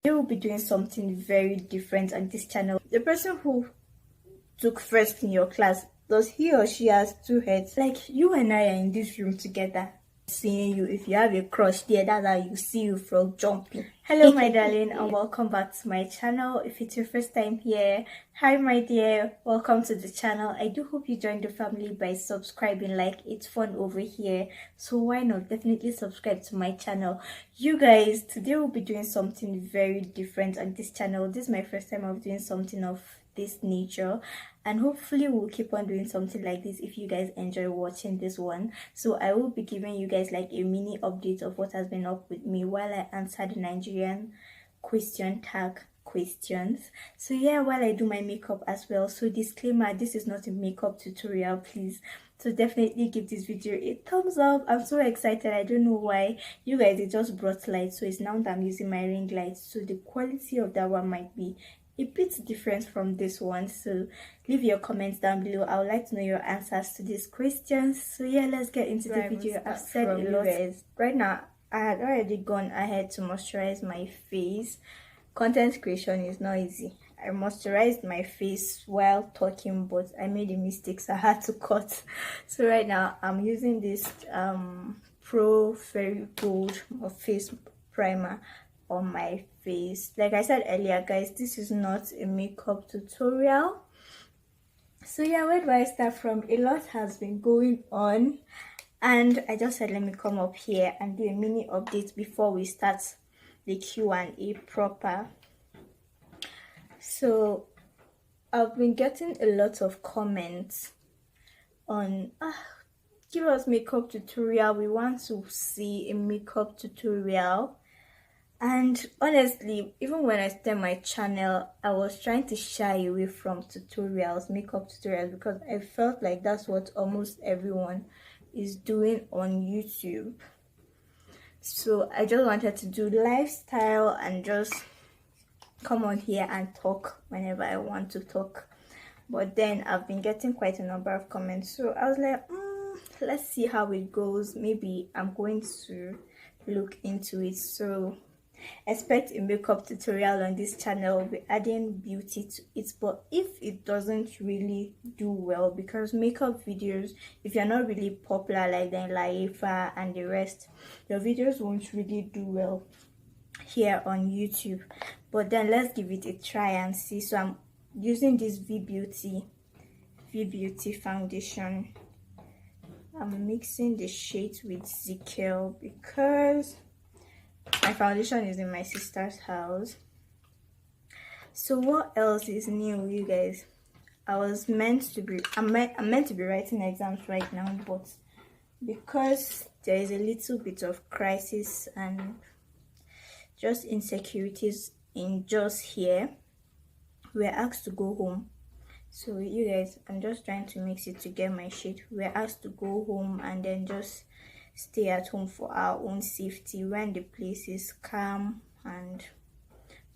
They will be doing something very different on this channel. The person who took first in your class, does he or she has two heads? Like, you and I are in this room together, seeing you. If you have a crush there, that's how you see you from jumping. Hello my darling, and welcome back to my channel. If it's your first time here, hi my dear, welcome to the channel. I do hope you join the family by subscribing. Like, it's fun over here, so why not definitely subscribe to my channel. You guys, today we'll be doing something very different on this channel. This is my first time of doing something of this nature, and hopefully we'll keep on doing something like this if you guys enjoy watching this one. So I will be giving you guys like a mini update of what has been up with me while I answer the Nigerian question tag questions. So yeah, while I do my makeup as well. So disclaimer, this is not a makeup tutorial, please. So definitely give this video a thumbs up. I'm so excited. I don't know why. You guys, it just brought light, so it's now that I'm using my ring light, so the quality of that one might be a bit different from this one. So leave your comments down below. I would like to know your answers to these questions. So yeah, let's get into the video. I've said a lot. Guys, right now I had already gone ahead to moisturize my face. Content creation is not easy. I moisturized my face while talking, but I made a mistake, so I had to cut. So right now I'm using this Pro Fairy Gold face primer on my face. Like I said earlier, guys, this is not a makeup tutorial. So yeah, where do I start from? A lot has been going on, and I just said let me come up here and do a mini update before we start the Q&A proper. So I've been getting a lot of comments on give us makeup tutorial, we want to see a makeup tutorial. And honestly, even when I started my channel, I was trying to shy away from tutorials, makeup tutorials, because I felt like that's what almost everyone is doing on YouTube. So I just wanted to do lifestyle and just come on here and talk whenever I want to talk. But then I've been getting quite a number of comments, so I was like, let's see how it goes. Maybe I'm going to look into it. So expect a makeup tutorial on this channel. We'll be adding beauty to it, but if it doesn't really do well, because makeup videos, if you're not really popular like then Laifa and the rest, your videos won't really do well here on YouTube. But then let's give it a try and see. So I'm using this V Beauty foundation. I'm mixing the shades with Zickel because my foundation is in my sister's house. So what else is new, you guys? I'm meant to be writing exams right now, but because there is a little bit of crisis and just insecurities in just here, we're asked to go home. So you guys, I'm just trying to mix it to get my shade. We're asked to go home and then just stay at home for our own safety when the place is calm and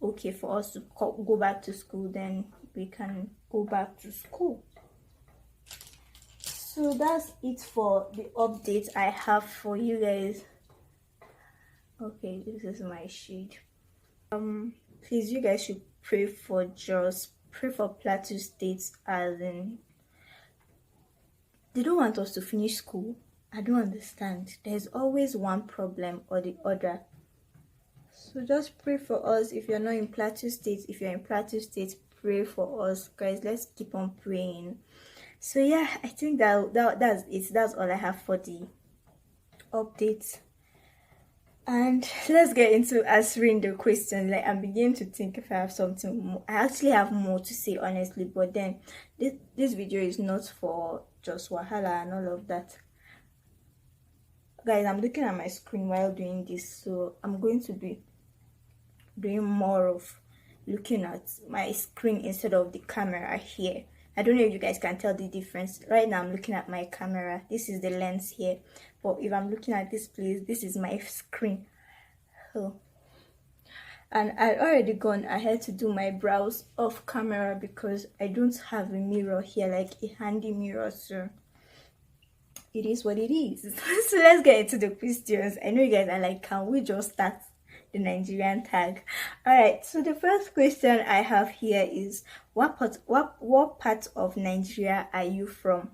okay for us to go back to school. Then we can go back to school. So that's it for the update I have for you guys. Okay, this is my shade. Please, you guys should pray for Plateau State, as in they don't want us to finish school. I don't understand. There's always one problem or the other. So just pray for us. If you're not in Plateau State, if you're in Plateau State, pray for us, guys. Let's keep on praying. So yeah, I think that's it. That's all I have for the updates. And let's get into answering the question. Like, I'm beginning to think if I have something more. I actually have more to say, honestly, but then this video is not for just wahala and all of that. Guys, I'm looking at my screen while doing this, so I'm going to be doing more of looking at my screen instead of the camera here. I don't know if you guys can tell the difference. Right now I'm looking at my camera. This is the lens here, but if I'm looking at this place, this is my screen. So, and I already gone ahead to do my brows off camera because I don't have a mirror here, like a handy mirror. So it is what it is. So let's get into the questions. I know you guys are like, can we just start? the Nigerian tag. All right, so the first question I have here is what part of Nigeria are you from?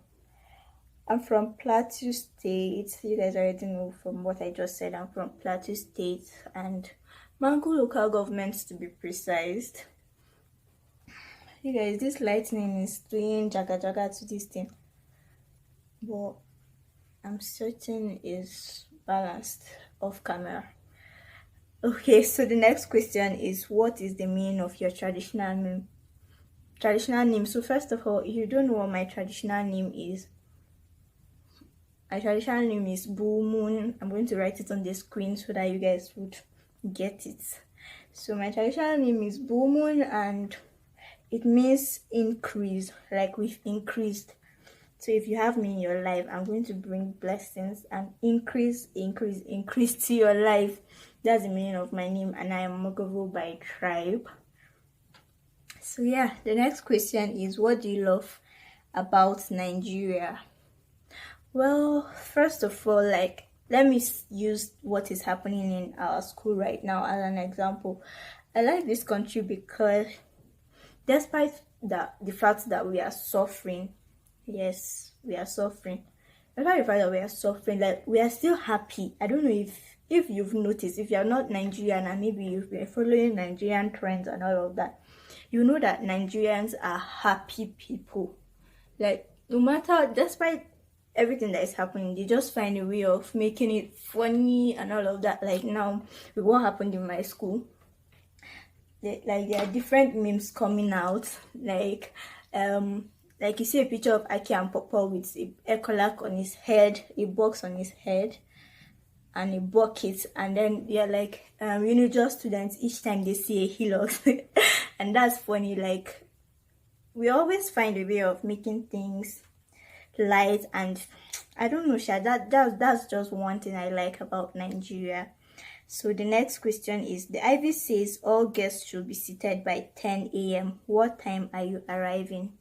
I'm from Plateau State. You guys already know from what I just said. I'm from Plateau State and Mangu local government to be precise. You guys, this lightning is doing jaga jaga to this thing, but I'm certain is balanced off camera. Okay, so the next question is, what is the meaning of your traditional name? So first of all, if you don't know what my traditional name is, my traditional name is Bull Moon. I'm going to write it on the screen so that you guys would get it. So my traditional name is Bull Moon, and it means increase, like we've increased. So if you have me in your life, I'm going to bring blessings and increase to your life. That's the meaning of my name, and I am Mogovo by tribe. So yeah, the next question is, what do you love about Nigeria? Well, first of all, like, let me use what is happening in our school right now as an example. I like this country because despite the fact that we are suffering, yes, we are suffering. Despite the fact that we are suffering, like, we are still happy. I don't know if you've noticed, if you're not Nigerian and maybe you've been following Nigerian trends and all of that, you know that Nigerians are happy people. Like, no matter, despite everything that is happening, they just find a way of making it funny and all of that. Like now, with what happened in my school, there are different memes coming out. Like you see a picture of Aki and Papa with a colac on his head, a box on his head, and a bucket, and then they're like just students, each time they see a hillock. And that's funny. Like, we always find a way of making things light, and I don't know, that's just one thing I like about Nigeria. So the next question is, the Ivy says all guests should be seated by 10 a.m. What time are you arriving?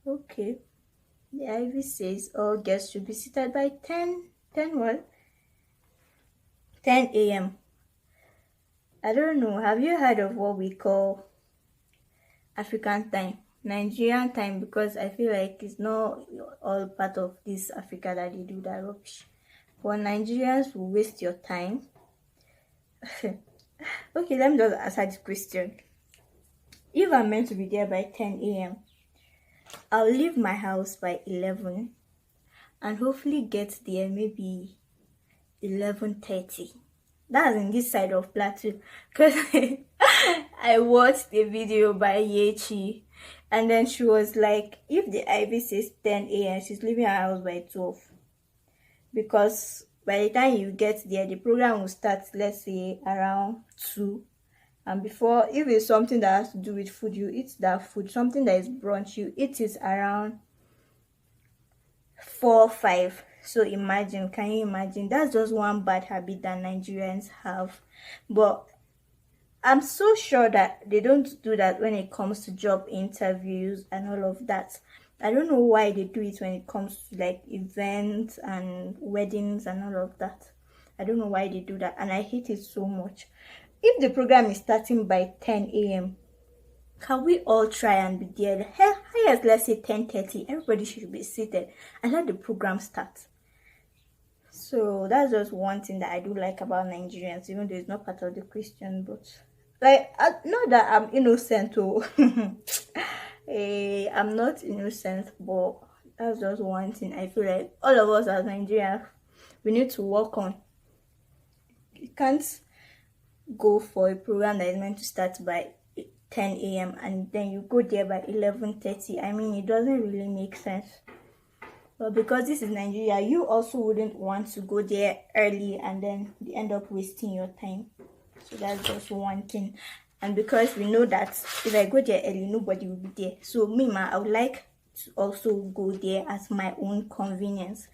Okay, the Ivy says all guests should be seated by 10 a.m. I don't know, have you heard of what we call African time? Nigerian time, because I feel like it's not all part of this Africa that they do that rubbish. But Nigerians will waste your time. Okay, let me just answer this question. If I'm meant to be there by 10 a.m., I'll leave my house by 11 and hopefully get there maybe 11:30. That's in this side of Plateau, because I watched a video by Yechi, and then she was like, if the Ivy says 10 a.m., she's leaving her house by 12. Because by the time you get there, the program will start, let's say, around 2. And before, if it's something that has to do with food, you eat that food. Something that is brunch, you eat it around 4, 5. So imagine, can you imagine? That's just one bad habit that Nigerians have. But I'm so sure that they don't do that when it comes to job interviews and all of that. I don't know why they do it when it comes to like events and weddings and all of that. I don't know why they do that, and I hate it so much. If the program is starting by 10 a.m., can we all try and be there? Highest, let's say 10:30. Everybody should be seated and let the program start. So that's just one thing that I do like about Nigerians, even though it's not part of the question. But like, not that I'm innocent, oh. I'm not innocent, but that's just one thing I feel like all of us as Nigerians, we need to work on. You can't go for a program that is meant to start by 10 a.m. and then you go there by 11:30. I mean, it doesn't really make sense. But because this is Nigeria, you also wouldn't want to go there early and then you end up wasting your time. So that's just one thing. And because we know that if I go there early, nobody will be there. So me, I would like to also go there at my own convenience,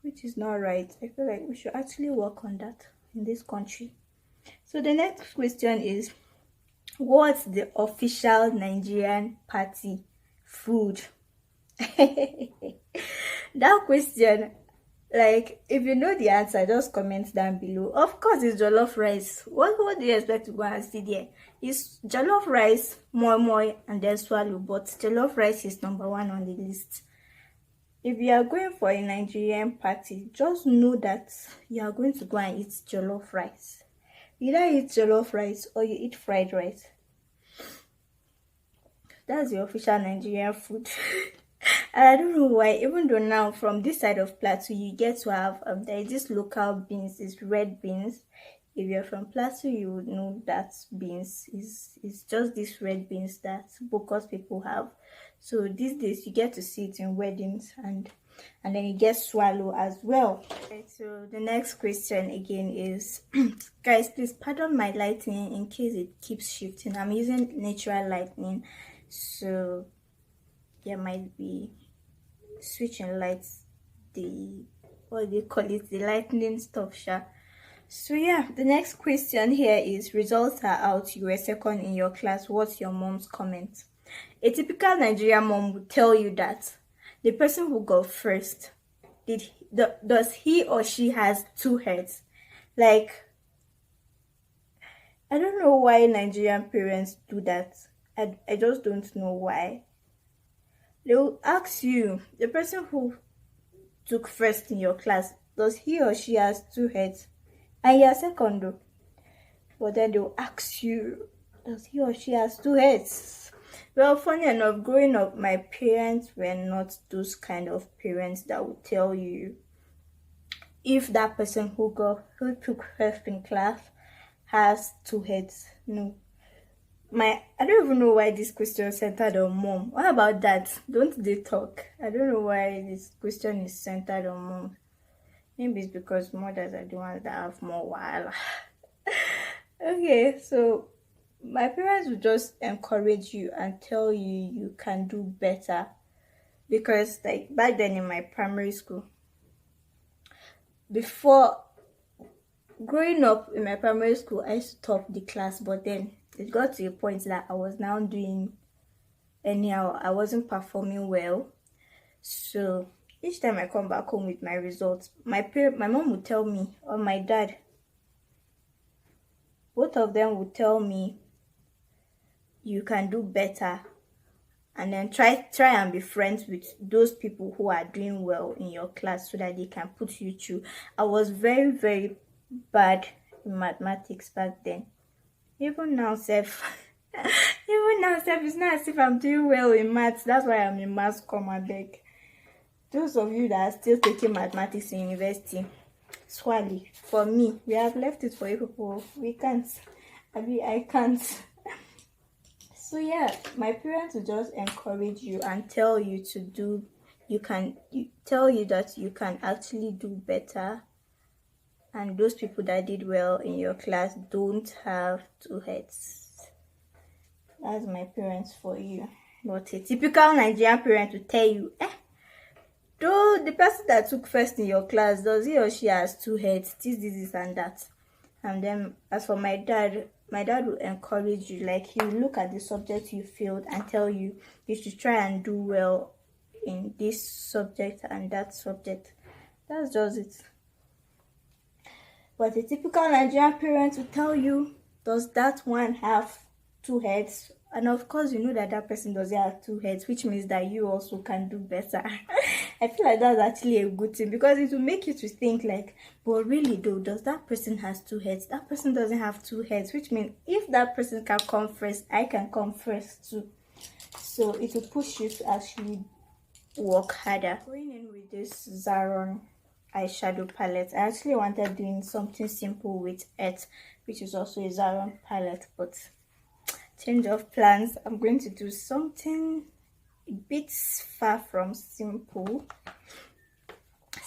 which is not right. I feel like we should actually work on that in this country. So the next question is, what's the official Nigerian party food? That question, Like, if you know the answer, just comment down below. Of course, it's jollof rice. What do you expect to go and see there? It's jollof rice, moi moi, and then swallow. But jollof rice is number one on the list. If you are going for a Nigerian party, just know that you are going to go and eat jollof rice. You either eat jollof rice or you eat fried rice. That's the official Nigerian food. And I don't know why, even though now from this side of Plateau, you get to have, there is this local beans, it's red beans. If you're from Plateau, you would know that beans is just these red beans that Bokos people have. So these days, you get to see it in weddings, and then you get swallow as well. Okay, so the next question again is, guys, please pardon my lighting in case it keeps shifting. I'm using natural lighting, so there might be switching lights, the what do you call it, the lightning stuff, sha. So yeah, the next question here is, results are out, you were second in your class, what's your mom's comment? A typical Nigerian mom would tell you that the person who got first, does he or she has two heads. Like, I don't know why Nigerian parents do that. I just don't know why. They will ask you, the person who took first in your class, does he or she has two heads? And you're second though. But then they'll ask you, does he or she has two heads? Well, funny enough, growing up, my parents were not those kind of parents that would tell you if that person who took first in class has two heads. No. I don't even know why this question centered on mom. What about that? Don't they talk? I don't know why this question is centered on mom. Maybe it's because mothers are the ones that have more while. Okay, so my parents would just encourage you and tell you you can do better. Because like back then in my primary school, before growing up in my primary school, I used to top the class, but then it got to a point that I was now doing anyhow. I wasn't performing well. So each time I come back home with my results, my mom would tell me, or my dad, both of them would tell me, you can do better. And then try and be friends with those people who are doing well in your class so that they can put you through. I was very, very bad in mathematics back then. Even now, it's not as if I'm doing well in maths. That's why I'm in maths, beg. Those of you that are still taking mathematics in university, swally. For me, we have left it for you people. We can't. I can't. So yeah, my parents will just encourage you and tell you tell you that you can actually do better. And those people that did well in your class don't have two heads. That's my parents for you. But a typical Nigerian parent will tell you, though the person that took first in your class, does he or she has two heads, this, and that. And then as for my dad will encourage you. Like, he will look at the subject you failed and tell you should try and do well in this subject and that subject. That's just it. But a typical Nigerian parent will tell you, does that one have two heads? And of course, you know that person doesn't have two heads, which means that you also can do better. I feel like that's actually a good thing, because it will make you to think like, but really though, does that person has two heads? That person doesn't have two heads, which means if that person can come first, I can come first too. So it will push you to actually work harder. Going in with this Zaron eyeshadow palette, I actually wanted doing something simple with it, which is also a Zaron palette, but change of plans. I'm going to do something a bit far from simple.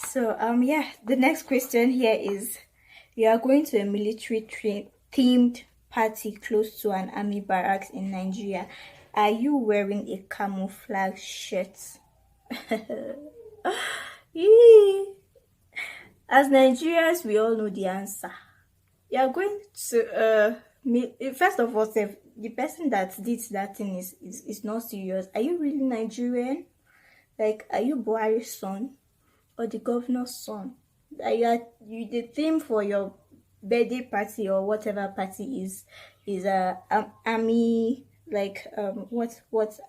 So yeah, the next question here is, you are going to a military themed party close to an army barracks in Nigeria. Are you wearing a camouflage shirt? As Nigerians, we all know the answer. You are going to first of all, the person that did that thing is not serious. Are you really Nigerian? Like, are you Buhari's son? or the governor's son. That you the theme for your birthday party or whatever party is army, like what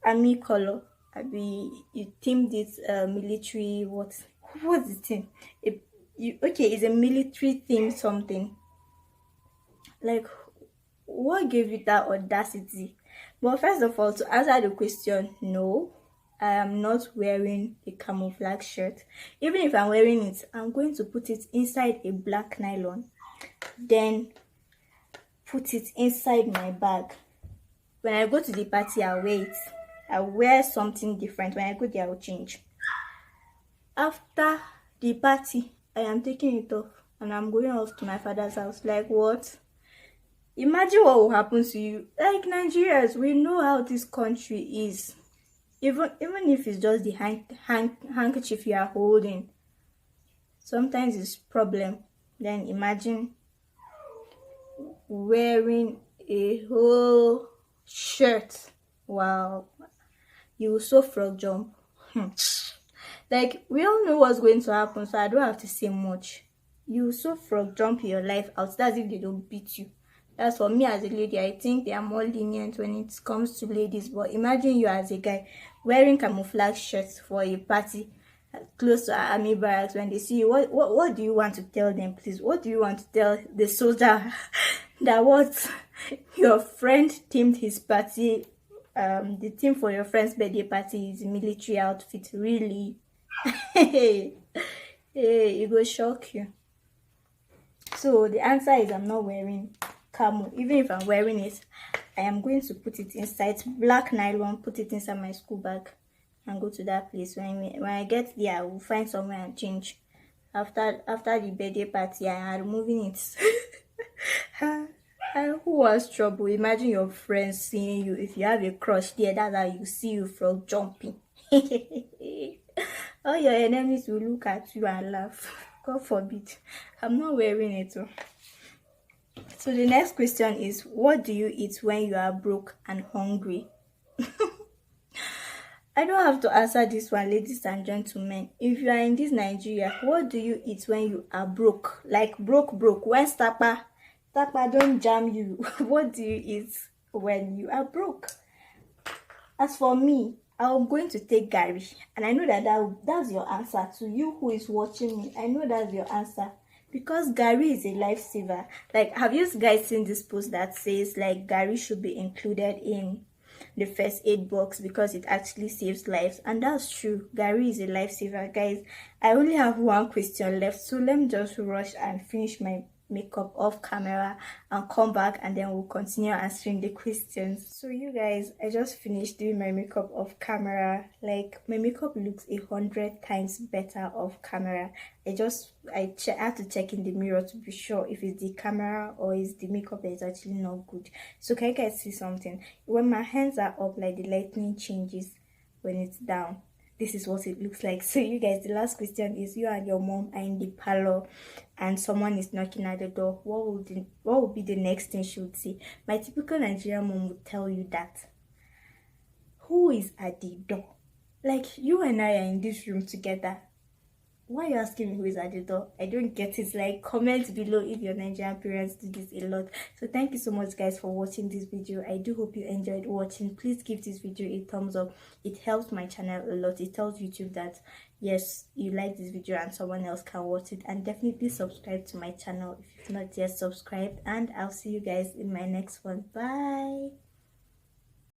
army color. I be you themed it military. What's the thing? Okay, it's a military theme something. Like, what gave you that audacity? But first of all, to answer the question, no, I am not wearing a camouflage shirt. Even if I'm wearing it, I'm going to put it inside a black nylon, then put it inside my bag. When I go to the party, I'll wear it. I'll wear something different. When I go there, I'll change. After the party, I am taking it off and I'm going off to my father's house. Like, what? Imagine what will happen to you. Like, Nigerians, we know how this country is. Even if it's just the handkerchief you are holding, sometimes it's problem. Then imagine wearing a whole shirt. Wow, you will so frog jump. Like, we all know what's going to happen, so I don't have to say much. You will so frog jump your life out. That's if they don't beat you. That's for me as a lady. I think they are more lenient when it comes to ladies. But imagine you as a guy wearing camouflage shirts for a party close to army barracks. When they see you, what do you want to tell them, please? What do you want to tell the soldier that what your friend themed his party? The theme for your friend's birthday party is a military outfit. Really? Hey, it will shock you. So the answer is I'm not wearing camo. Even if I'm wearing it, I am going to put it inside black nylon, put it inside my school bag and go to that place. When I get there, I will find somewhere and change. After the birthday party, I am removing it. Who wants trouble? Imagine your friends seeing you. If you have a crush there, that's how you see you from jumping. All your enemies will look at you and laugh. God forbid. I'm not wearing it. So the next question is, what do you eat when you are broke and hungry? I don't have to answer this one, ladies and gentlemen. If you are in this Nigeria, what do you eat when you are broke? Like broke. When Tapa don't jam you. What do you eat when you are broke? As for me, I'm going to take Gary. And I know that's your answer. To you who is watching me, I know that's your answer. Because Gary is a lifesaver. Like, have you guys seen this post that says, like, Gary should be included in the first aid box because it actually saves lives? And that's true. Gary is a lifesaver. Guys, I only have one question left. So let me just rush and finish my makeup off camera and come back, and then we'll continue answering the questions. So you guys, I just finished doing my makeup off camera. Like, my makeup looks 100 times better off camera. I had to check in the mirror to be sure if it's the camera or it's the makeup that is actually not good. So can you guys see something? When my hands are up, like, the lightning changes. When it's down, this is what it looks like. So you guys, the last question is, you and your mom are in the parlor and someone is knocking at the door. What would be the next thing she would say? My typical Nigerian mom would tell you that, who is at the door? Like, you and I are in this room together. Why are you asking me who is at the door? I don't get it. Like, comment below if your Nigerian parents do this a lot. So thank you so much, guys, for watching this video. I do hope you enjoyed watching. Please give this video a thumbs up. It helps my channel a lot. It tells YouTube that yes, you like this video and someone else can watch it. And definitely subscribe to my channel if you've not yet subscribed. And I'll see you guys in my next one. Bye.